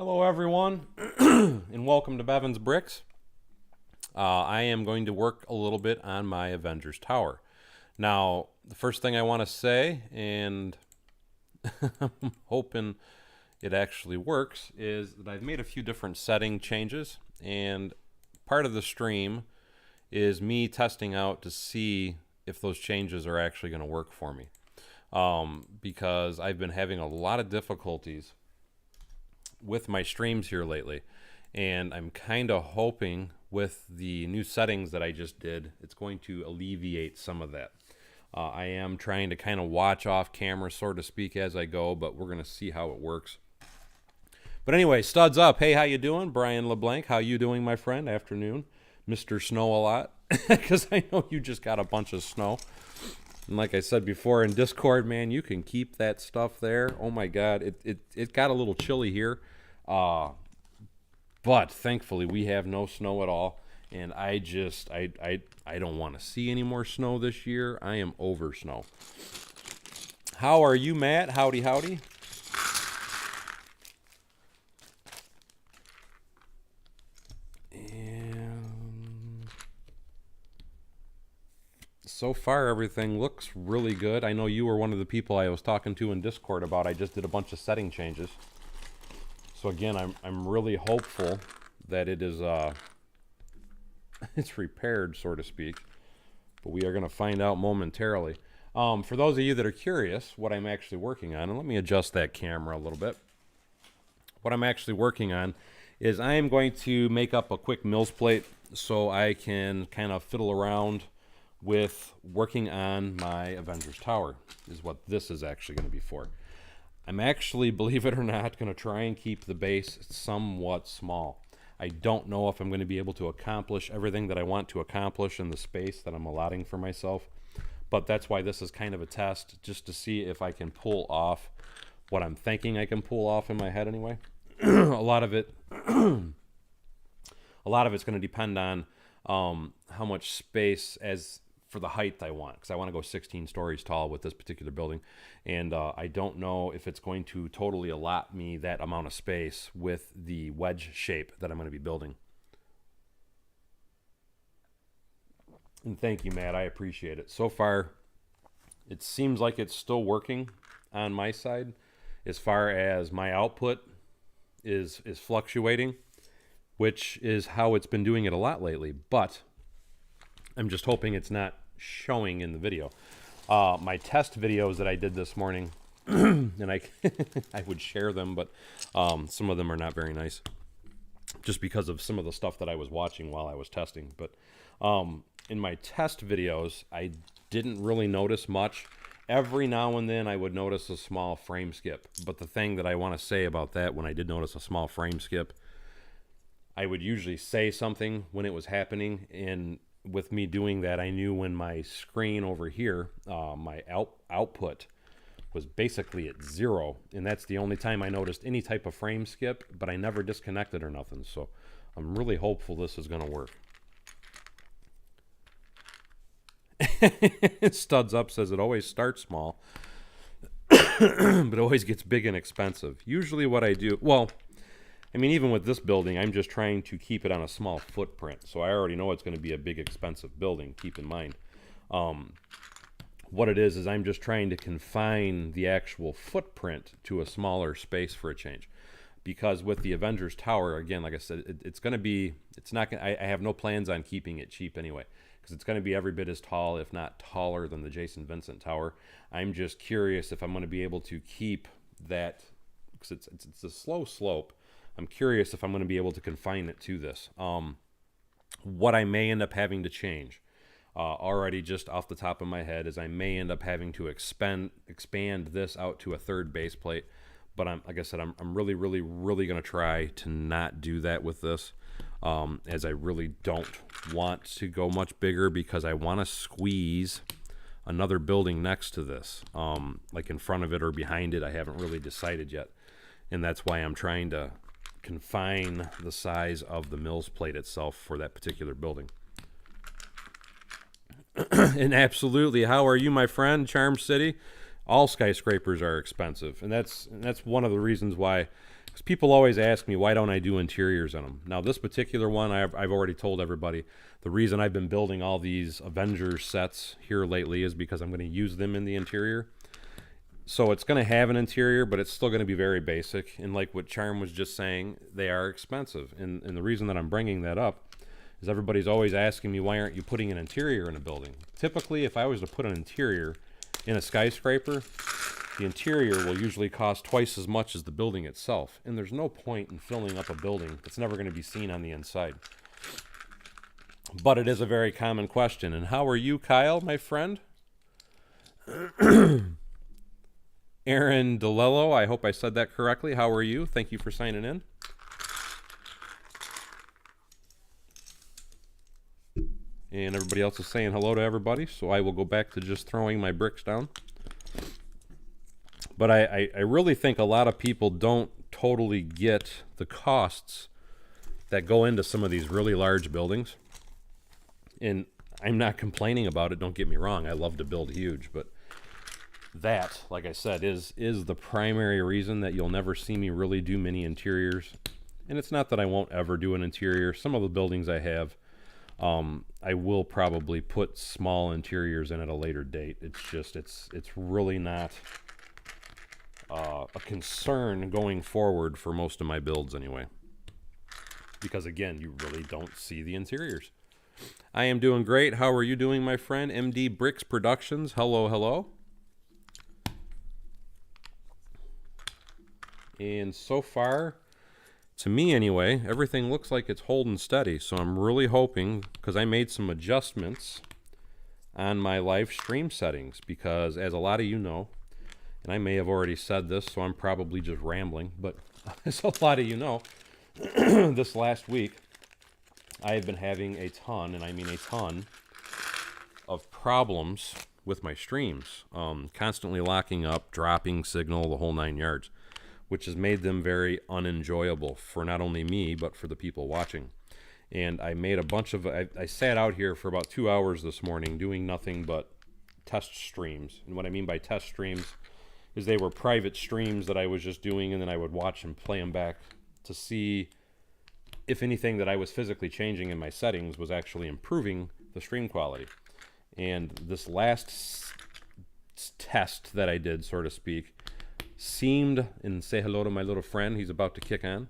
Hello everyone and welcome to Bevan's Bricks. I am going to work a little bit on my Avengers Tower. Now, the first thing I want to say, and I'm hoping it actually works, is that I've made a few different setting changes, and part of the stream is me testing out to see if those changes are actually going to work for me. Because I've been having a lot of difficulties with my streams here lately, and I'm kind of hoping with the new settings that I just did, it's going to alleviate some of that. I am trying to kind of watch off camera, so to speak, as I go, but we're going to see how it works. But anyway, studs up. Hey, how you doing? Brian LeBlanc, how you doing, my friend? Afternoon. Mr. Snow a lot, because I know you just got a bunch of snow. And like I said before in Discord, man, you can keep that stuff there. Oh my God, it got a little chilly here. But thankfully we have no snow at all. And I don't want to see any more snow this year. I am over snow. How are you, Matt? Howdy, howdy. So far, everything looks really good. I know you were one of the people I was talking to in Discord about. I just did a bunch of setting changes. So again, I'm really hopeful that it is it's repaired, so to speak. But we are going to find out momentarily. For those of you that are curious what I'm actually working on, and let me adjust that camera a little bit. What I'm actually working on is I am going to make up a quick mills plate so I can kind of fiddle around with working on my Avengers Tower, is what this is actually going to be for. I'm actually, believe it or not, going to try and keep the base somewhat small. I don't know if I'm going to be able to accomplish everything that I want to accomplish in the space that I'm allotting for myself, but that's why this is kind of a test, just to see if I can pull off what I'm thinking I can pull off in my head anyway. a lot of it's going to depend on how much space as for the height I want, because I want to go 16 stories tall with this particular building, and I don't know if it's going to totally allot me that amount of space with the wedge shape that I'm going to be building. And thank you, Matt. I appreciate it. So far, it seems like it's still working on my side as far as my output is fluctuating, which is how it's been doing it a lot lately, but I'm just hoping it's not showing in the video. My test videos that I did this morning, and I would share them, but some of them are not very nice, just because of some of the stuff that I was watching while I was testing. But in my test videos, I didn't really notice much. Every now and then I would notice a small frame skip. But the thing that I want to say about that, when I did notice a small frame skip, I would usually say something when it was happening, and with me doing that, I knew when my screen over here, my output was basically at 0, and that's the only time I noticed any type of frame skip, but I never disconnected or nothing, so I'm really hopeful this is going to work. Studs Up says it always starts small, but always gets big and expensive. Usually what I do, well, I mean, even with this building, I'm just trying to keep it on a small footprint. So I already know it's going to be a big, expensive building, keep in mind. What it is I'm just trying to confine the actual footprint to a smaller space for a change. Because with the Avengers Tower, again, like I said, it's going to be, it's not going to, I have no plans on keeping it cheap anyway. Because it's going to be every bit as tall, if not taller, than the Jason Vincent Tower. I'm just curious if I'm going to be able to keep that, because it's a slow slope. I'm curious if I'm going to be able to confine it to this. What I may end up having to change, already just off the top of my head, is I may end up having to expand this out to a third base plate. But like I said, I'm really, really, really going to try to not do that with this, as I really don't want to go much bigger, because I want to squeeze another building next to this, like in front of it or behind it. I haven't really decided yet, and that's why I'm trying to confine the size of the mills plate itself for that particular building. And absolutely, how are you, my friend? Charm City. All skyscrapers are expensive, and that's one of the reasons why People always ask me, why don't I do interiors on them? Now, this particular one, I've already told everybody, the reason I've been building all these Avengers sets here lately is because I'm going to use them in the interior. So it's going to have an interior, but it's still going to be very basic. And like what Charm was just saying, they are expensive. And the reason that I'm bringing that up is everybody's always asking me, why aren't you putting an interior in a building? Typically, if I was to put an interior in a skyscraper, the interior will usually cost twice as much as the building itself. And there's no point in filling up a building that's never going to be seen on the inside. But it is a very common question. And how are you, Kyle, my friend? Aaron DeLello, I hope I said that correctly. How are you? Thank you for signing in. And everybody else is saying hello to everybody, so I will go back to just throwing my bricks down. But I really think a lot of people don't totally get the costs that go into some of these really large buildings. And I'm not complaining about it, don't get me wrong. I love to build huge, but that, like I said, is the primary reason that you'll never see me really do many interiors. And it's not that I won't ever do an interior. Some of the buildings I have, I will probably put small interiors in at a later date. It's just, it's really not a concern going forward for most of my builds anyway. Because again, you really don't see the interiors. I am doing great. How are you doing, my friend? MD Bricks Productions. Hello, hello. And so far, to me anyway, everything looks like it's holding steady. So I'm really hoping, because I made some adjustments on my live stream settings, because as a lot of you know, and I may have already said this, so I'm probably just rambling, but as a lot of you know, this last week, I have been having a ton, and I mean a ton, of problems with my streams. Constantly locking up, dropping signal, the whole 9 yards, which has made them very unenjoyable for not only me, but for the people watching. And I made a bunch of, I sat out here for about 2 hours this morning doing nothing but test streams. And what I mean by test streams is they were private streams that I was just doing, and then I would watch and play them back to see if anything that I was physically changing in my settings was actually improving the stream quality. And this last test that I did, so to speak, seemed, and say hello to my little friend, he's about to kick on,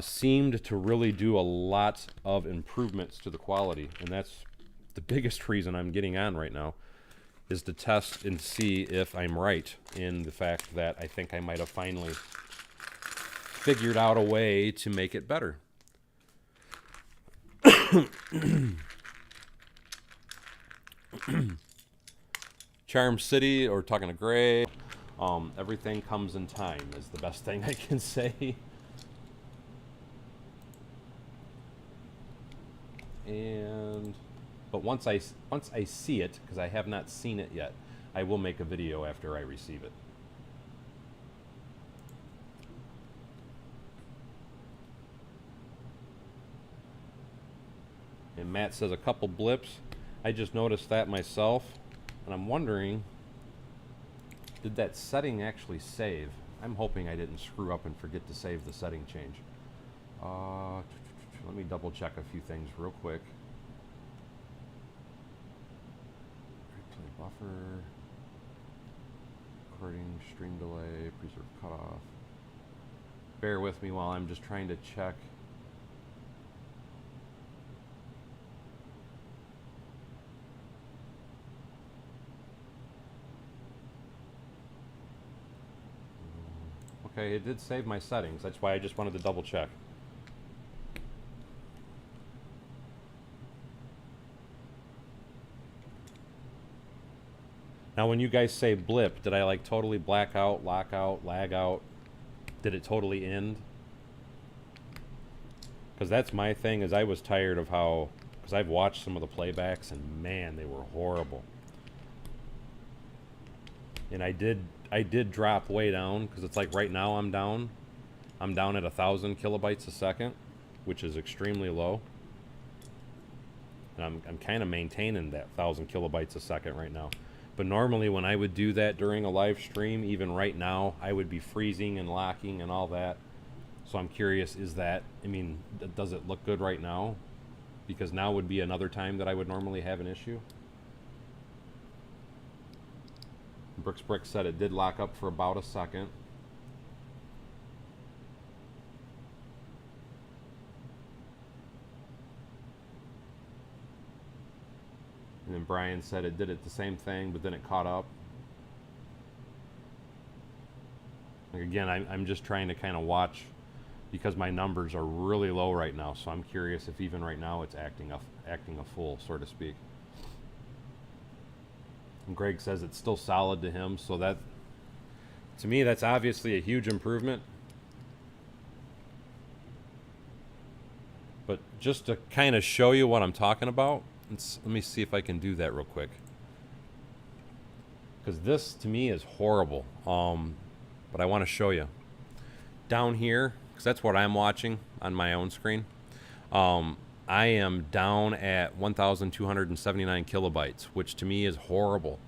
seemed to really do a lot of improvements to the quality. And that's the biggest reason I'm getting on right now, is to test and see if I'm right in the fact that I think I might have finally figured out a way to make it better. Charm City, or talking to Gray, everything comes in time is the best thing I can say. But once I see it, because I have not seen it yet, I will make a video after I receive it. And Matt says a couple blips. I just noticed that myself, and I'm wondering, did that setting actually save? I'm hoping I didn't screw up and forget to save the setting change. Let me double check a few things real quick. Replay buffer, recording, stream delay, preserve cutoff. Bear with me while I'm just trying to check. Okay, it did save my settings. That's why I just wanted to double check. Now, when you guys say blip, did I like totally black out, lock out, lag out? Did it totally end? Because that's my thing, is I was tired of how, because I've watched some of the playbacks, and man, they were horrible. And I did drop way down, because it's like right now I'm down at 1,000 kilobytes a second, which is extremely low. And I'm kind of maintaining that 1,000 kilobytes a second right now. But normally when I would do that during a live stream, even right now, I would be freezing and locking and all that. So I'm curious, is that, I mean, does it look good right now? Because now would be another time that I would normally have an issue. Bricks Brick said it did lock up for about a second. And then Brian said it did it the same thing, but then it caught up. Like again, I'm just trying to kind of watch because my numbers are really low right now. So I'm curious if even right now it's acting a fool, so to speak. And Greg says it's still solid to him, so that to me that's obviously a huge improvement. But just to kind of show you what I'm talking about, let me see if I can do that real quick. Because this to me is horrible. But I want to show you down here, because that's what I'm watching on my own screen. I am down at 1,279 kilobytes, which to me is horrible.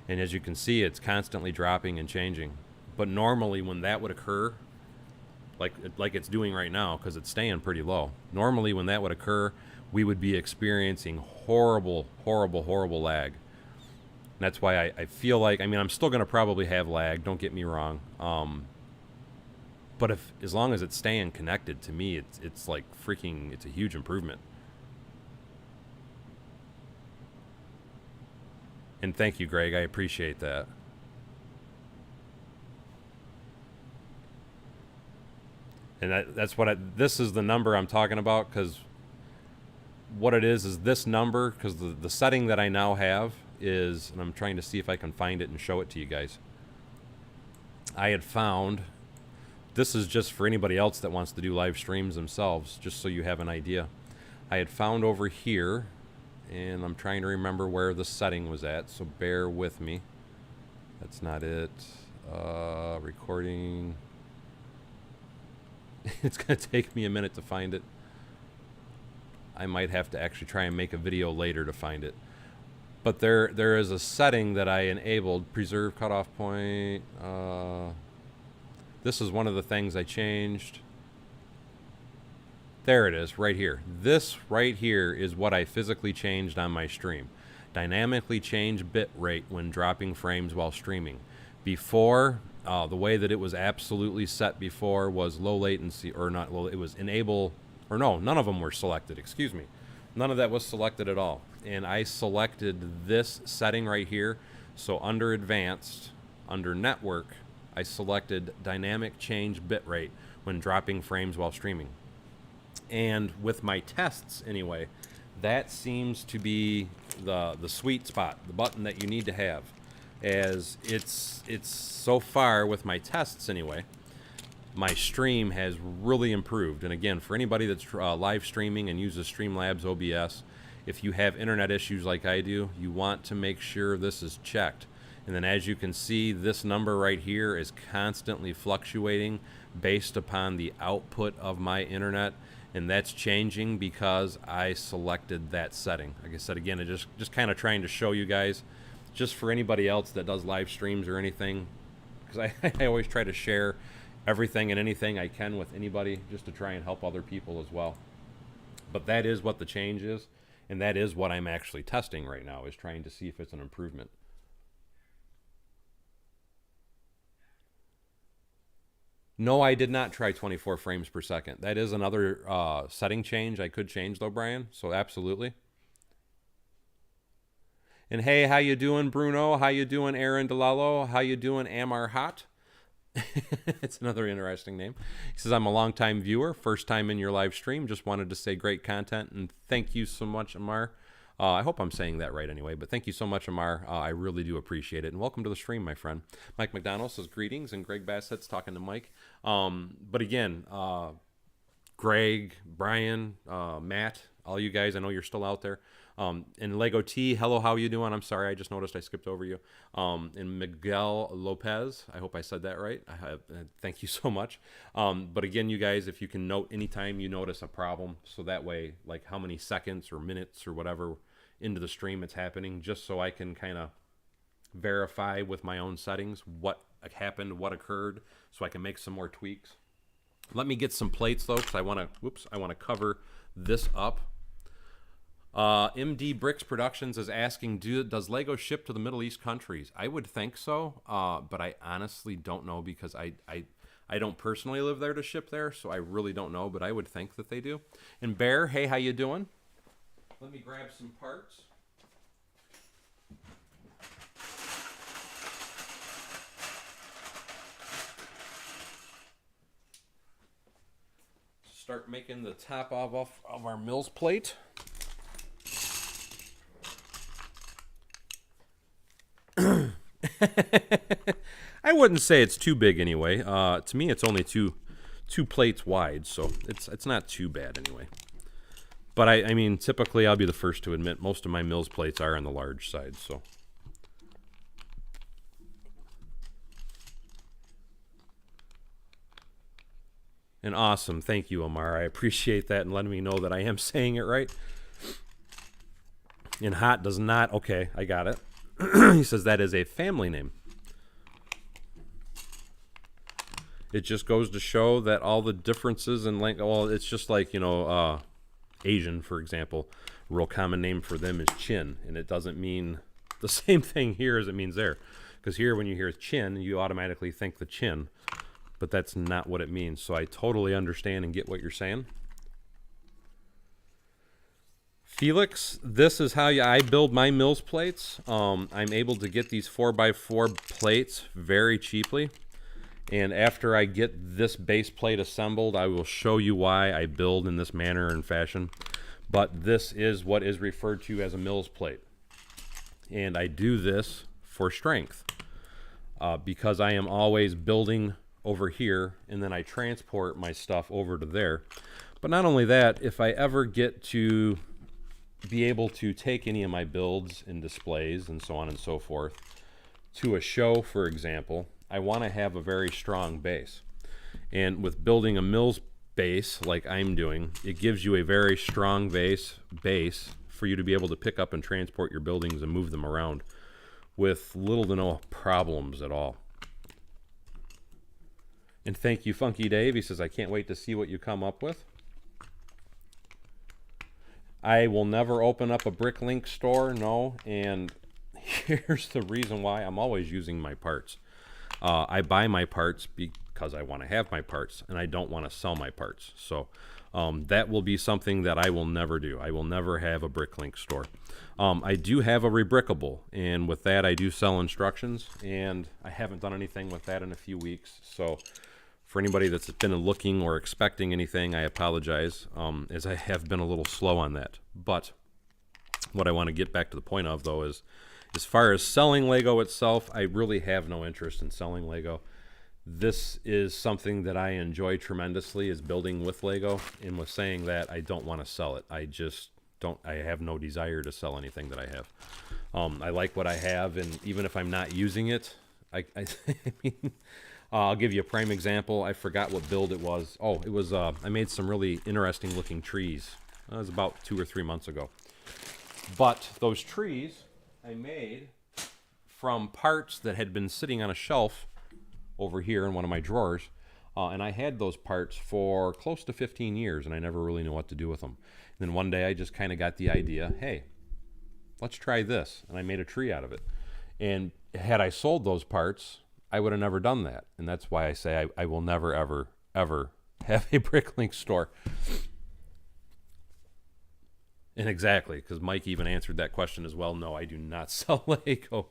And as you can see, it's constantly dropping and changing. But normally when that would occur, like it's doing right now, because it's staying pretty low. Normally when that would occur, we would be experiencing horrible, horrible, horrible lag. And that's why I feel like, I mean, I'm still going to probably have lag, don't get me wrong. But as long as it's staying connected, to me, it's like freaking, it's a huge improvement. And thank you, Greg. I appreciate that. And that's what this is the number I'm talking about, because what it is this number, because the setting that I now have is, and I'm trying to see if I can find it and show it to you guys. I had found, this is just for anybody else that wants to do live streams themselves, just so you have an idea. I had found over here, and I'm trying to remember where the setting was at, so bear with me. That's not it. Recording. It's going to take me a minute to find it. I might have to actually try and make a video later to find it. But there is a setting that I enabled, preserve cutoff point. This is one of the things I changed. There it is, right here. This right here is what I physically changed on my stream. Dynamically change bit rate when dropping frames while streaming. Before, the way that it was absolutely set before was low latency, or not low, it was enable, or no, none of them were selected, excuse me. None of that was selected at all. And I selected this setting right here. So under advanced, under network, I selected dynamic change bitrate when dropping frames while streaming. And with my tests anyway, that seems to be the sweet spot, the button that you need to have. As it's so far with my tests anyway, my stream has really improved. And again, for anybody that's live streaming and uses Streamlabs OBS, if you have internet issues like I do, you want to make sure this is checked. And then as you can see, this number right here is constantly fluctuating based upon the output of my internet. And that's changing because I selected that setting. Like I said, again, it just kind of trying to show you guys, just for anybody else that does live streams or anything, because I always try to share everything and anything I can with anybody just to try and help other people as well. But that is what the change is, and that is what I'm actually testing right now, is trying to see if it's an improvement. No, I did not try 24 frames per second. That is another setting change I could change though, Brian, so absolutely. And hey, how you doing, Bruno? How you doing, Aaron DeLallo? How you doing, Amar Hot? It's another interesting name. He says, I'm a longtime viewer, first time in your live stream. Just wanted to say great content, and thank you so much, Amar. I hope I'm saying that right anyway, but thank you so much, Amar. I really do appreciate it, and welcome to the stream, my friend. Mike McDonald says greetings, and Greg Bassett's talking to Mike. But again, Greg, Brian, Matt, all you guys, I know you're still out there. And Lego T, hello, how you doing? I'm sorry, I just noticed I skipped over you. And Miguel Lopez, I hope I said that right. Thank you so much. But again, you guys, if you can note anytime you notice a problem, so that way, like how many seconds or minutes or whatever into the stream it's happening, just so I can kind of verify with my own settings what happened, what occurred, so I can make some more tweaks. Let me get some plates though, because I want to cover this up. MD Bricks Productions is asking, does Lego ship to the Middle East countries? I would think so, but I honestly don't know, because I don't personally live there to ship there, so I really don't know, but I would think that they do. And Bear, hey, how you doing? Let me grab some parts. Start making the top of our Mills plate. I wouldn't say it's too big anyway. To me, it's only two plates wide, so it's not too bad anyway. But I mean, typically I'll be the first to admit most of my Mills plates are on the large side, so. And awesome, thank you, Omar. I appreciate that and letting me know that I am saying it right. And hot does not. Okay, I got it. He says that is a family name. It just goes to show that all the differences in length. Well, it's just like, you know, Asian, for example. A real common name for them is chin, and it doesn't mean the same thing here as it means there. Because here, when you hear chin, you automatically think the chin, but that's not what it means. So I totally understand and get what you're saying. Felix, this is how I build my Mills plates. I'm able to get these 4x4 plates very cheaply. And after I get this base plate assembled, I will show you why I build in this manner and fashion. But this is what is referred to as a Mills plate. And I do this for strength because I am always building over here, and then I transport my stuff over to there. But not only that, if I ever get to be able to take any of my builds and displays and so on and so forth to a show, for example, I want to have a very strong base. And with building a Mills base like I'm doing, it gives you a very strong base for you to be able to pick up and transport your buildings and move them around with little to no problems at all. And thank you, Funky Dave. He says, I can't wait to see what you come up with. I will never open up a Bricklink store, no. And here's the reason why. I'm always using my parts. I buy my parts because I want to have my parts, and I don't want to sell my parts. So that will be something that I will never do. I will never have a Bricklink store. I do have a Rebrickable, and with that I do sell instructions, and I haven't done anything with that in a few weeks. So for anybody that's been looking or expecting anything, I apologize, as I have been a little slow on that. But what I want to get back to the point of, though, is as far as selling Lego itself, I really have no interest in selling Lego. This is something that I enjoy tremendously, is building with Lego. And with saying that, I don't want to sell it. I just don't. I have no desire to sell anything that I have. I like what I have, and even if I'm not using it, I mean, I'll give you a prime example. I forgot what build it was. Oh, it was. I made some really interesting looking trees. That was about 2 or 3 months ago. But those trees I made from parts that had been sitting on a shelf over here in one of my drawers, and I had those parts for close to 15 years, and I never really knew what to do with them. And then one day I just kind of got the idea, hey, let's try this, and I made a tree out of it. And had I sold those parts, I would have never done that, and that's why I say I will never, ever, ever have a Bricklink store. And exactly, because Mike even answered that question as well. No, I do not sell Lego.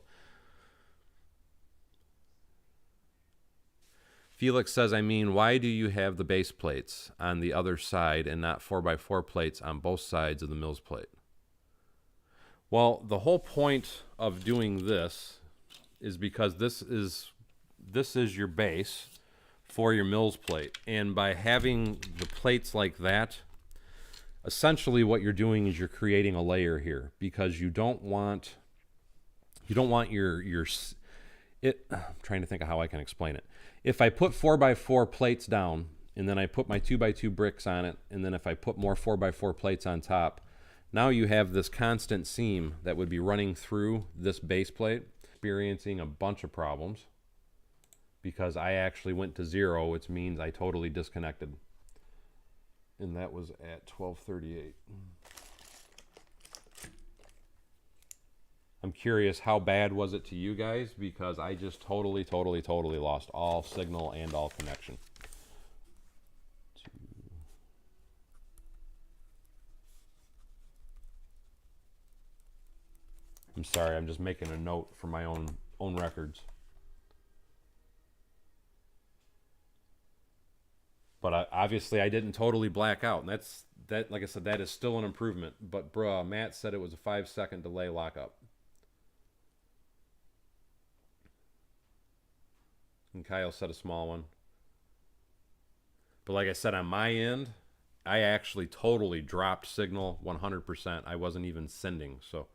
Felix says, I mean, why do you have the base plates on the other side and not 4x4 plates on both sides of the Mills plate? Well, the whole point of doing this is because this is your base for your Mills plate. And by having the plates like that, essentially what you're doing is you're creating a layer here, because you don't want your I'm trying to think of how I can explain it. If I put 4x4 plates down, and then I put my 2x2 bricks on it, and then if I put more 4x4 plates on top, now you have this constant seam that would be running through this base plate, experiencing a bunch of problems. because I actually went to 0, which means I totally disconnected. And that was at 12:38. I'm curious, how bad was it to you guys? Because I just totally lost all signal and all connection. I'm sorry, I'm just making a note for my own records. But obviously I didn't totally black out, and that. Like I said, that is still an improvement. But bruh, Matt said it was a 5-second delay lockup. And Kyle said a small one. But like I said, on my end, I actually totally dropped signal 100%. I wasn't even sending. So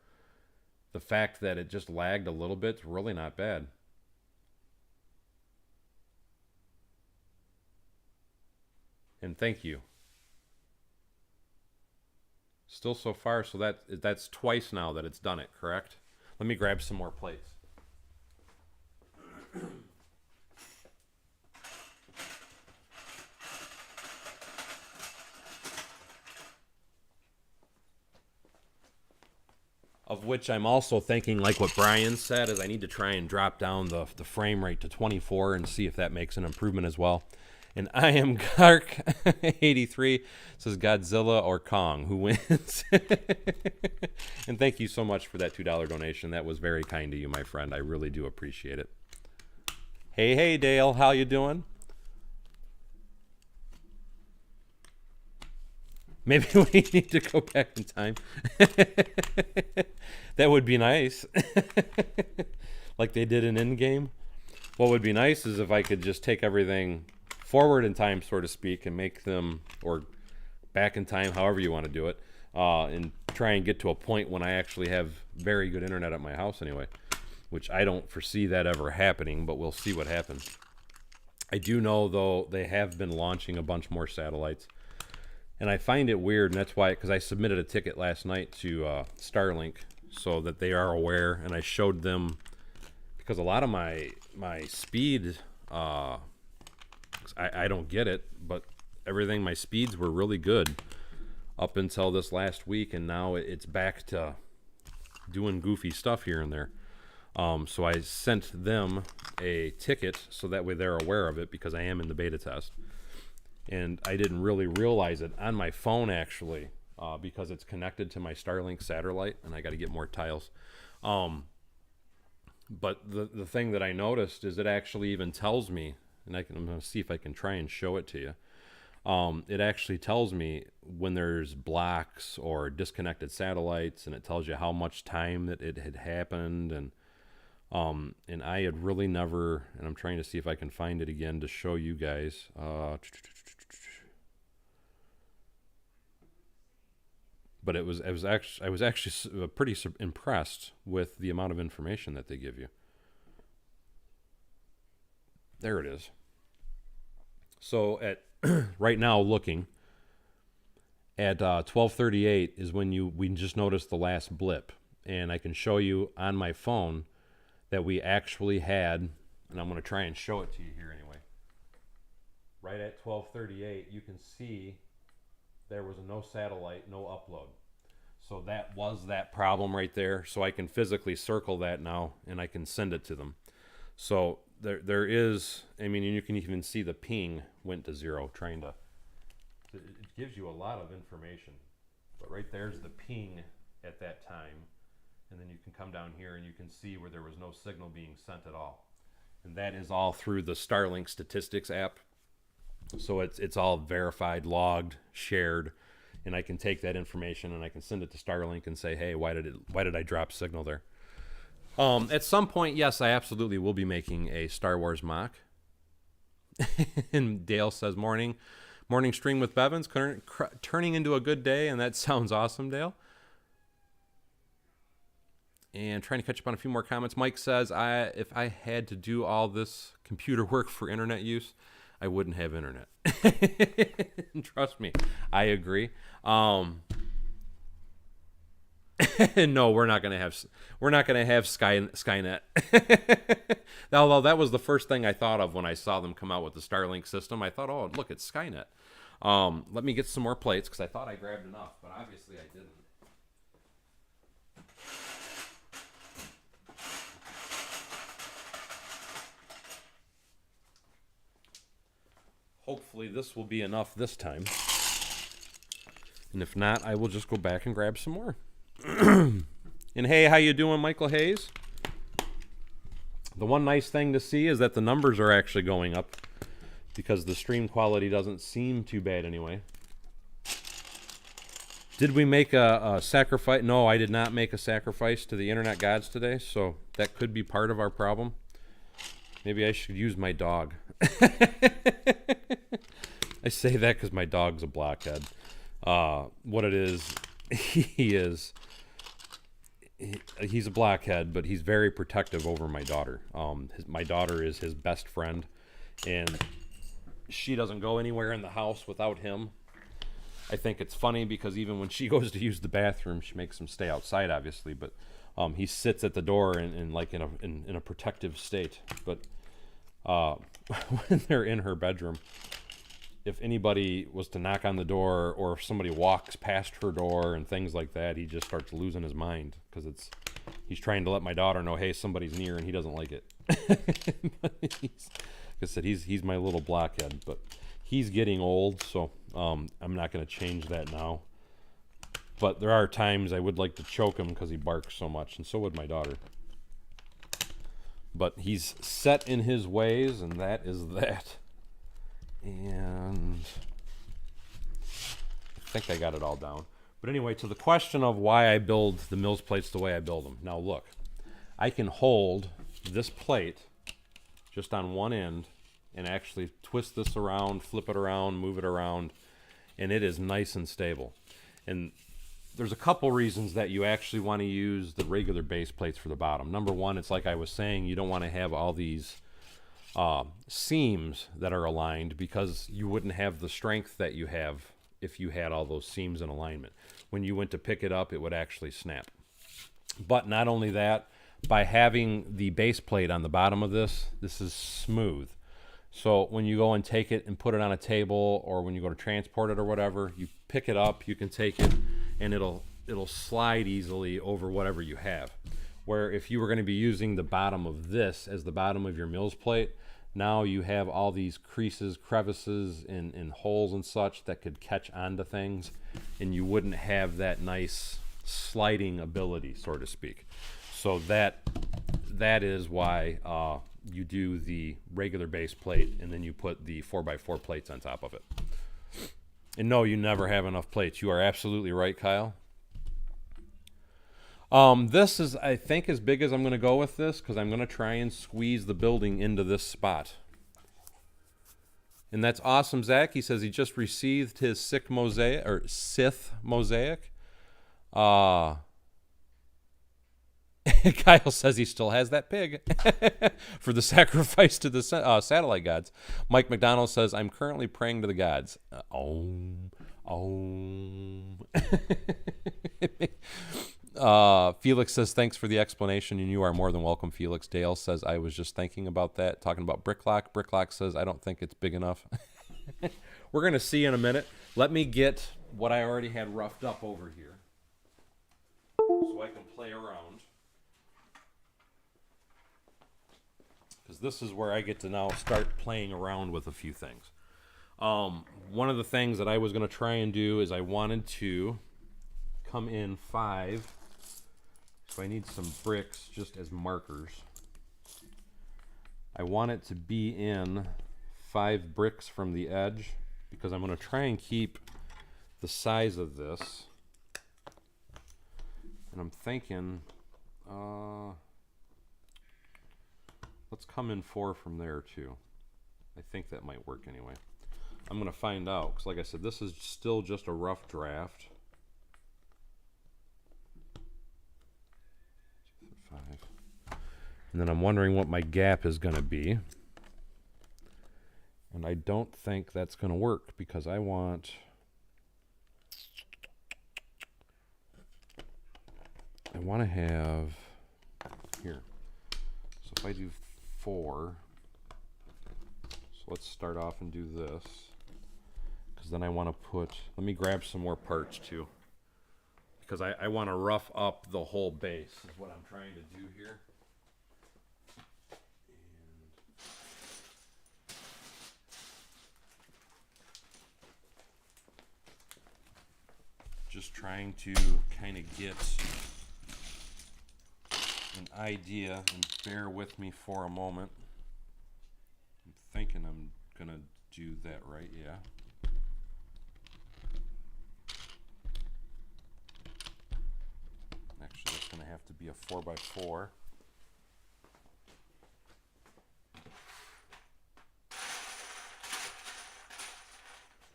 the fact that it just lagged a little bit is really not bad. And thank you. Still so far, so that's twice now that it's done it, correct? Let me grab some more plates. Of which I'm also thinking, like what Brian said, is I need to try and drop down the frame rate to 24 and see if that makes an improvement as well. And I am Gark 83 says Godzilla or Kong, who wins? And thank you so much for that $2 donation. That was very kind of you, my friend. I really do appreciate it. Hey Dale, how you doing? Maybe we need to go back in time. That would be nice. Like they did in Endgame. What would be nice is if I could just take everything forward in time, so to speak, and make them, or back in time, however you want to do it, and try and get to a point when I actually have very good internet at my house anyway, which I don't foresee that ever happening, but we'll see what happens. I do know, though, they have been launching a bunch more satellites. And I find it weird, and that's why, because I submitted a ticket last night to Starlink so that they are aware, and I showed them, because a lot of my speed, I don't get it, but everything, my speeds were really good up until this last week, and now it's back to doing goofy stuff here and there. So I sent them a ticket so that way they're aware of it, because I am in the beta test. And I didn't really realize it on my phone, actually, because it's connected to my Starlink satellite, and I got to get more tiles. But the thing that I noticed is it actually even tells me, and I'm going to see if I can try and show it to you. It actually tells me when there's blocks or disconnected satellites, and it tells you how much time that it had happened. And I had really never, and I'm trying to see if I can find it again to show you guys. But I was actually pretty impressed with the amount of information that they give you. There it is. So at right now, looking at 12:38 is when we just noticed the last blip, and I can show you on my phone that we actually had, and I'm going to try and show it to you here anyway. Right at 12:38, you can see there was no satellite, no upload. So that was that problem right there. So I can physically circle that now, and I can send it to them. So there is, I mean, you can even see the ping went to 0, it gives you a lot of information. But right there's the ping at that time. And then you can come down here and you can see where there was no signal being sent at all. And that is all through the Starlink statistics app. So it's all verified, logged, shared, and I can take that information and I can send it to Starlink and say, hey, why did I drop signal there? At some point, yes, I absolutely will be making a Star Wars mock. And Dale says, morning stream with Bevins, turning into a good day, and that sounds awesome, Dale. And trying to catch up on a few more comments. Mike says, if I had to do all this computer work for internet use, I wouldn't have internet. Trust me, I agree. No, we're not gonna have Skynet. Although that was the first thing I thought of when I saw them come out with the Starlink system. I thought, oh, look, it's Skynet. Let me get some more plates because I thought I grabbed enough, but obviously I didn't. Hopefully this will be enough this time. And if not, I will just go back and grab some more. And hey, how you doing, Michael Hayes? The one nice thing to see is that the numbers are actually going up because the stream quality doesn't seem too bad anyway. Did we make a sacrifice? No, I did not make a sacrifice to the internet gods today, so that could be part of our problem. Maybe I should use my dog. I say that because my dog's a blockhead. What it is, he's a blockhead, but he's very protective over my daughter. My daughter is his best friend, and she doesn't go anywhere in the house without him. I think it's funny because even when she goes to use the bathroom, she makes him stay outside, obviously, but he sits at the door in a protective state. But when they're in her bedroom, if anybody was to knock on the door or if somebody walks past her door and things like that, he just starts losing his mind because he's trying to let my daughter know, hey, somebody's near, and he doesn't like it. Like I said, he's my little blockhead, but he's getting old, so I'm not going to change that now. But there are times I would like to choke him because he barks so much, and so would my daughter. But he's set in his ways, and that is that. And I think I got it all down. But anyway, to the question of why I build the Mills plates the way I build them. Now look, I can hold this plate just on one end and actually twist this around, flip it around, move it around, and it is nice and stable. And there's a couple reasons that you actually want to use the regular base plates for the bottom. Number one, it's like I was saying, you don't want to have all these seams that are aligned because you wouldn't have the strength that you have if you had all those seams in alignment. When you went to pick it up, it would actually snap. But not only that, by having the base plate on the bottom of this is smooth. So when you go and take it and put it on a table, or when you go to transport it or whatever, you pick it up, you can take it, and it'll slide easily over whatever you have. Where if you were going to be using the bottom of this as the bottom of your Mills plate, now you have all these creases, crevices, and holes and such that could catch onto things, and you wouldn't have that nice sliding ability, so to speak. So that is why you do the regular base plate, and then you put the 4x4 plates on top of it. And no, you never have enough plates. You are absolutely right, Kyle. This is, I think, as big as I'm going to go with this because I'm going to try and squeeze the building into this spot. And that's awesome, Zach. He says he just received his Sith mosaic. Kyle says he still has that pig for the sacrifice to the satellite gods. Mike McDonald says, I'm currently praying to the gods. Felix says, thanks for the explanation, and you are more than welcome, Felix. Dale says, I was just thinking about that, talking about Bricklock. Bricklock says, I don't think it's big enough. We're going to see in a minute. Let me get what I already had roughed up over here so I can play around. Because this is where I get to now start playing around with a few things. One of the things that I was going to try and do is I wanted to come in 5. So I need some bricks just as markers. I want it to be in 5 bricks from the edge because I'm going to try and keep the size of this. And I'm thinking, let's come in 4 from there too. I think that might work anyway. I'm going to find out because, like I said, this is still just a rough draft. 5. And then I'm wondering what my gap is going to be. And I don't think that's going to work because I want... want to have here. So if I do 4, so let's start off and do this, because then I want to put, let me grab some more parts too, because I want to rough up the whole base is what I'm trying to do here. Just trying to kind of get an idea, and bear with me for a moment. I'm thinking I'm gonna do that right, yeah. Actually, it's gonna have to be a 4x4.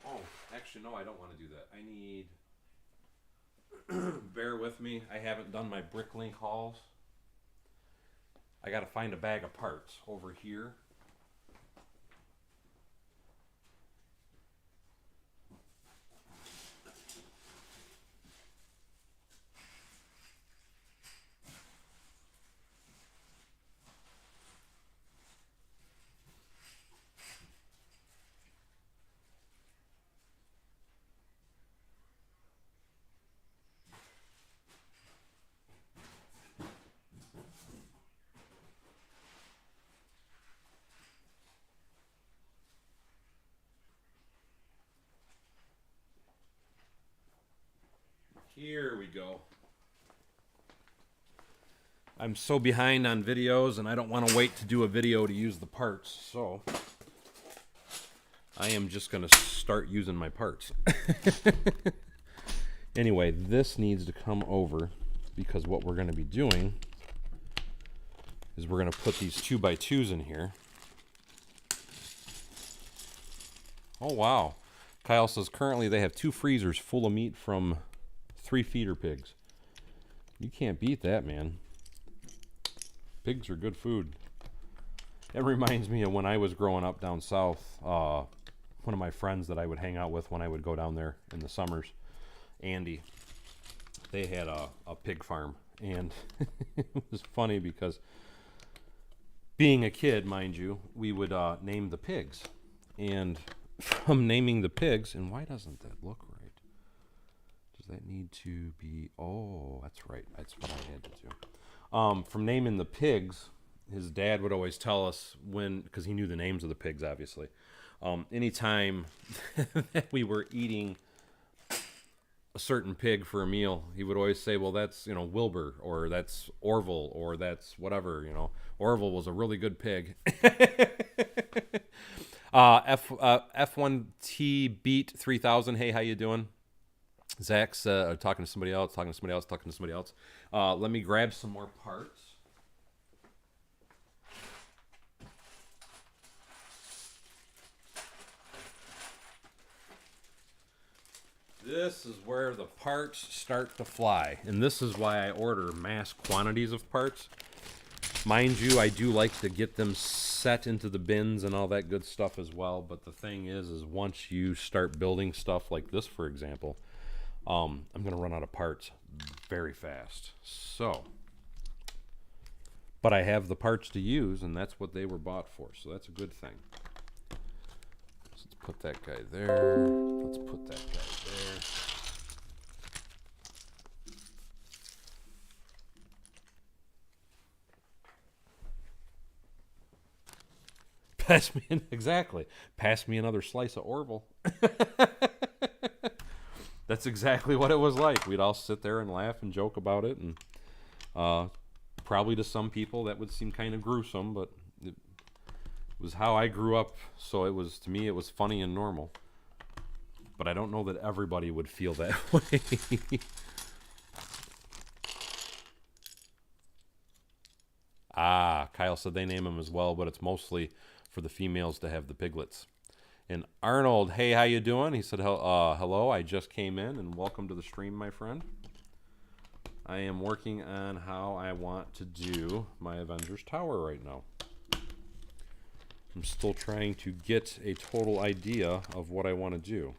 Oh, actually, no, I don't want to do that. I need, bear with me, I haven't done my Bricklink hauls. I gotta find a bag of parts over here. Here we go. I'm so behind on videos and I don't want to wait to do a video to use the parts, so I am just going to start using my parts. Anyway, this needs to come over, because what we're going to be doing is we're going to put these 2x2s in here. Oh wow. Kyle says currently they have 2 freezers full of meat from 3 feeder pigs. You can't beat that, man. Pigs are good food. It reminds me of when I was growing up down south. One of my friends that I would hang out with when I would go down there in the summers, Andy, they had a pig farm. And it was funny because, being a kid, mind you, we would name the pigs. And from naming the pigs, and why doesn't that look right? Does that need to be, oh, that's right. That's what I had to do. From naming the pigs, his dad would always tell us when, because he knew the names of the pigs, obviously. Anytime that we were eating a certain pig for a meal, he would always say, well, that's, you know, Wilbur, or that's Orville, or that's whatever, you know. Orville was a really good pig. F1T Beat 3000. Hey, how you doing? Zach's talking to somebody else, talking to somebody else, talking to somebody else. Let me grab some more parts. This is where the parts start to fly, and this is why I order mass quantities of parts. Mind you, I do like to get them set into the bins and all that good stuff as well, but the thing is once you start building stuff like this, for example, I'm going to run out of parts very fast. So, but I have the parts to use, and that's what they were bought for, so that's a good thing. Let's put that guy there. Let's put that guy there. Pass me exactly. Pass me another slice of Orville. That's exactly what it was like. We'd all sit there and laugh and joke about it, and probably to some people that would seem kind of gruesome, but it was how I grew up. So it was, to me, it was funny and normal. But I don't know that everybody would feel that way. Kyle said they name them as well, but it's mostly for the females to have the piglets. And Arnold, hey, how you doing? He said, hello, I just came in, and welcome to the stream, my friend. I am working on how I want to do my Avengers Tower right now. I'm still trying to get a total idea of what I want to do.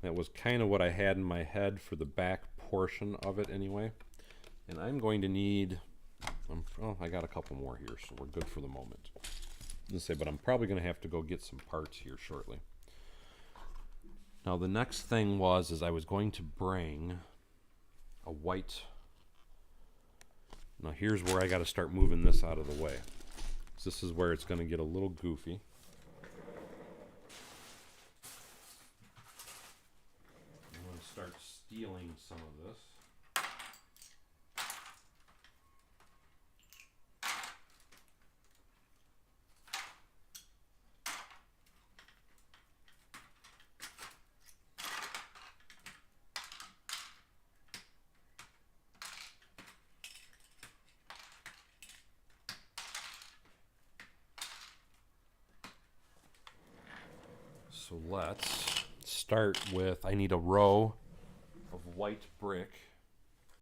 That was kind of what I had in my head for the back portion of it anyway. And I'm going to need, oh, I got a couple more here, so we're good for the moment. But I'm probably going to have to go get some parts here shortly. Now the next thing is I was going to bring a white. Now here's where I got to start moving this out of the way. So this is where it's going to get a little goofy. I'm going to start stealing some of this. So let's start with, I need a row of white brick